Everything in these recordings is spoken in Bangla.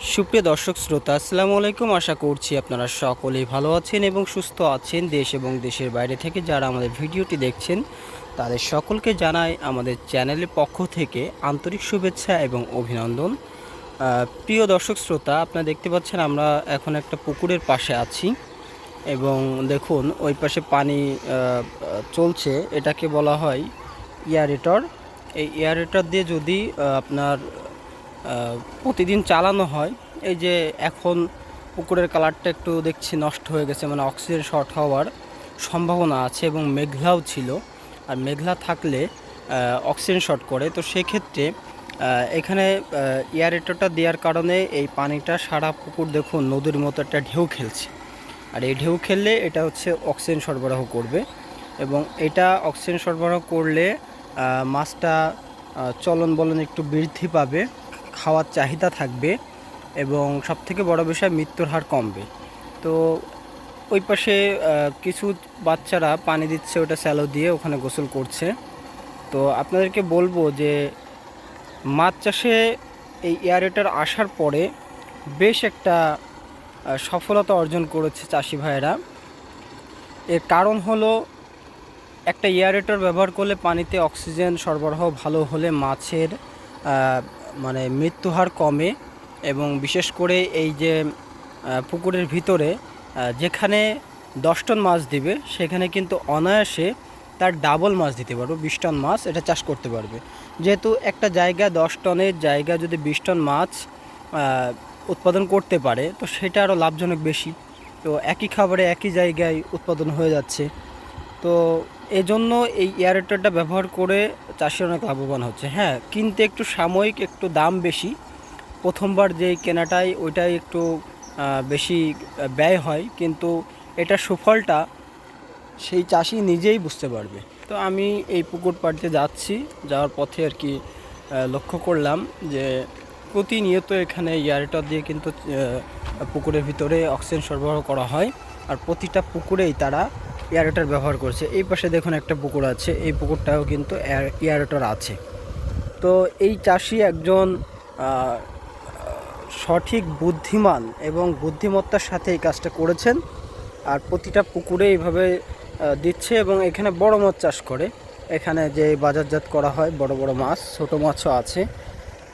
সুপ্রিয় দর্শক শ্রোতা, আসসালামু আলাইকুম। আশা করছি আপনারা সকলেই ভালো আছেন এবং সুস্থ আছেন। দেশ এবং দেশের বাইরে থেকে যারা আমাদের ভিডিওটি দেখছেন তাদের সকলকে জানাই আমাদের চ্যানেলের পক্ষ থেকে আন্তরিক শুভেচ্ছা এবং অভিনন্দন। প্রিয় দর্শক শ্রোতা, আপনারা দেখতে পাচ্ছেন আমরা এখন একটা পুকুরের পাশে আছি এবং দেখুন ওই পাশে পানি চলছে। এটাকে বলা হয় এয়ারেটর। এই এয়ারেটর দিয়ে যদি আপনার প্রতিদিন চালানো হয়, এই যে এখন পুকুরের কালারটা একটু দেখছি নষ্ট হয়ে গেছে, মানে অক্সিজেন শর্ট হওয়ার সম্ভাবনা আছে এবং মেঘলাও ছিল। আর মেঘলা থাকলে অক্সিজেন শর্ট করে, তো সেক্ষেত্রে এখানে এয়ারেটরটা দেওয়ার কারণে এই পানিটা সারা পুকুর দেখুন নদীর মতো একটা ঢেউ খেলছে। আর এই ঢেউ খেললে এটা হচ্ছে অক্সিজেন সরবরাহ করবে এবং এটা অক্সিজেন সরবরাহ করলে মাছটা চলন বলন একটু বৃদ্ধি পাবে, খাওয়ার চাহিদা থাকবে এবং সবথেকে বড় বিষয় মৃত্যুর হার কমবে। তো ওই পাশে কিছু বাচ্চারা পানি দিচ্ছে, ওটা স্যালো দিয়ে ওখানে গোসল করছে। তো আপনাদেরকে বলবো যে মাছ চাষে এই এয়ারেটর আসার পরে বেশ একটা সফলতা অর্জন করেছে চাষি ভাইয়েরা। এর কারণ হলো, একটা এয়ারেটর ব্যবহার করলে পানিতে অক্সিজেন সরবরাহ ভালো হলে মাছের মানে মৃত্যু হার কমে এবং বিশেষ করে এই যে পুকুরের ভিতরে যেখানে 10 টন মাছ দিবে সেখানে কিন্তু অনায়াসে তার ডাবল মাছ দিতে পারবে, 20 টন মাছ এটা চাষ করতে পারবে। যেহেতু একটা জায়গা 10 টনের জায়গা যদি 20 টন মাছ উৎপাদন করতে পারে, তো সেটা আরও লাভজনক বেশি। তো একই খাবারে একই জায়গায় উৎপাদন হয়ে যাচ্ছে। তো এজন্য এই এয়ারেটরটা ব্যবহার করে চাষি অনেক লাভবান হচ্ছে। হ্যাঁ, কিনতে একটু সাময়িক একটু দাম বেশি, প্রথমবার যেই কেনাটাই ওইটাই একটু বেশি ব্যয় হয়, কিন্তু এটার সুফলটা সেই চাষি নিজেই বুঝতে পারবে। তো আমি এই পুকুর পাড়তে যাচ্ছি, যাওয়ার পথে আর কি লক্ষ্য করলাম যে প্রতিনিয়ত এখানে এয়ারেটর দিয়ে কিন্তু পুকুরের ভিতরে অক্সিজেন সরবরাহ করা হয় আর প্রতিটা পুকুরেই তারা এয়ারেটর ব্যবহার করছে। এই পাশে দেখুন একটা পুকুর আছে, এই পুকুরটাও কিন্তু এয়ারেটর আছে। তো এই চাষি একজন সঠিক বুদ্ধিমান এবং বুদ্ধিমত্তার সাথে এই কাজটা করেছেন আর প্রতিটা পুকুরে এইভাবে দিচ্ছে এবং এখানে বড় মাছ চাষ করে। এখানে যে বাজারজাত করা হয় বড় বড় মাছ, ছোট মাছও আছে।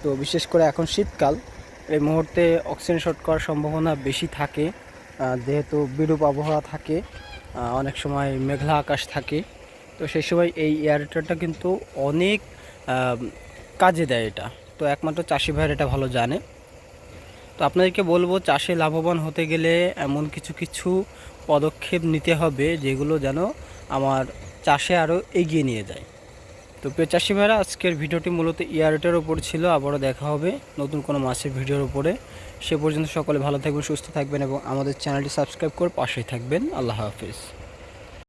তো বিশেষ করে এখন শীতকাল, এই মুহূর্তে অক্সিজেন শর্ট করার সম্ভাবনা বেশি থাকে, যেহেতু বিরূপ আবহাওয়া থাকে, অনেক সময় মেঘলা আকাশ থাকে। তো সেই সময় এই এয়ারেটরটা কিন্তু অনেক কাজে দেয় এটা। তো একমাত্র চাষি ভাইয়ের এটা ভালো জানে। তো আপনাদেরকে বলবো, চাষে লাভবান হতে গেলে এমন কিছু কিছু পদক্ষেপ নিতে হবে যেগুলো যেন আমার চাষে আরও এগিয়ে নিয়ে যায়। তো প্রিয় চাষি ভাইরা, আজকের ভিডিওটি মূলত এয়ারেটের ওপর ছিল। আবারও দেখা হবে নতুন কোনো মাছের ভিডিওর উপরে। সে পর্যন্ত সকলে ভালো থাকবেন, সুস্থ থাকবেন এবং আমাদের চ্যানেলটি সাবস্ক্রাইব করে পাশেই থাকবেন। আল্লাহ হাফিজ।